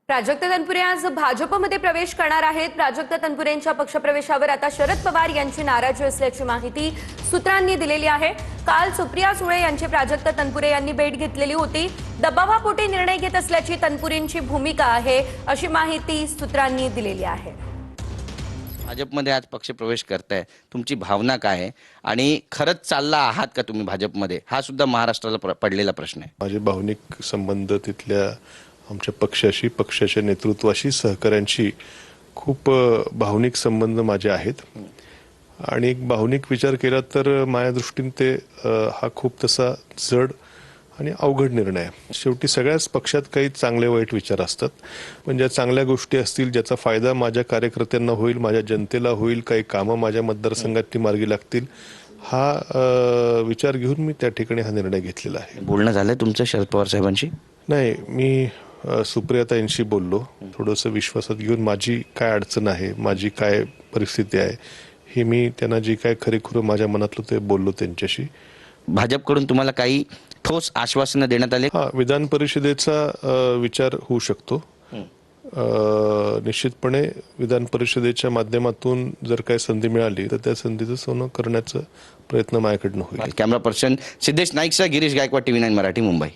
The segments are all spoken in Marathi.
प्राजक्त तनपुरे आज भाजपमध्ये प्रवेश करणार आहेत। प्राजक्त तनपुरेंच्या पक्षप्रवेशावर आता शरद पवार यांची नाराजी असल्याची माहिती सूत्रांनी दिलेली आहे। काल सुप्रिया सुळे यांची प्राजक्त तनपुरे यांनी भेट घेतलेली होती। दबावापोटी निर्णय घेत असल्याची तनपुरेंची भूमिका आहे, अशी माहिती सूत्रांनी दिलेली आहे। भाजपमध्ये आज पक्षप्रवेश करताय, तुमची भावना काय आहे आणि खरंच चालला आहात का तुम्ही भाजपमध्ये? हा सुद्धा महाराष्ट्राला पडलेला प्रश्न आहे। माझे भावनिक संबंध तिथल्या आमच्या पक्षाशी, पक्षाच्या नेतृत्वाशी, सहकाऱ्यांशी खूप भावनिक संबंध माझे आहेत आणि एक भावनिक विचार केला तर माझ्या दृष्टीने ते हा खूप तसा जड आणि अवघड निर्णय आहे। शेवटी सगळ्याच पक्षात काही चांगले वाईट विचार असतात, पण ज्या चांगल्या गोष्टी असतील, ज्याचा फायदा माझ्या कार्यकर्त्यांना होईल, माझ्या जनतेला होईल, काही कामं माझ्या मतदारसंघातली मार्गी लागतील, हा विचार घेऊन मी त्या ठिकाणी हा निर्णय घेतलेला आहे। बोलणं झालंय तुमचं शरद पवार साहेबांशी? नाही, मी सुप्रियाताईंशी बोललो, थोडंसं विश्वासात घेऊन माझी काय अडचण आहे, माझी काय परिस्थिती आहे, हे मी त्यांना जी काय खरेखुरं माझ्या मनातलं ते बोललो त्यांच्याशी। भाजपकडून तुम्हाला काही ठोस आश्वासनं देण्यात आले? हा, विधान परिषदेचा विचार होऊ शकतो। निश्चितपणे विधान परिषदेच्या माध्यमातून जर काही संधी मिळाली तर त्या संधीचं सोनं करण्याचा प्रयत्न माझ्याकडनं होईल। कॅमेरा पर्सन सिद्धेश नाईकसह गिरीश गायकवाड, TV9 मराठी, मुंबई।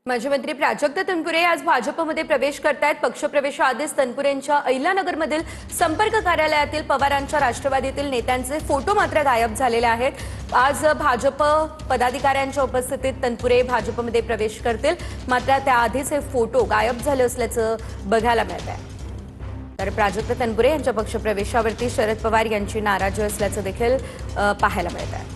माजी मंत्री प्राजक्त तनपुरे आज भाजपमध्ये प्रवेश करतायत। पक्षप्रवेशाआधीच तनपुरेंच्या अहिल्यानगरमधील संपर्क कार्यालयातील पवारांच्या राष्ट्रवादीतील नेत्यांचे फोटो मात्र गायब झालेले आहेत। आज भाजप पदाधिकाऱ्यांच्या उपस्थितीत तनपुरे भाजपमध्ये प्रवेश करतील, मात्र त्याआधीच हे फोटो गायब झाले असल्याचं बघायला मिळत आहे। तर प्राजक्त तनपुरे यांच्या पक्षप्रवेशावरती शरद पवार यांची नाराजी असल्याचं देखील पाहायला मिळत आहे।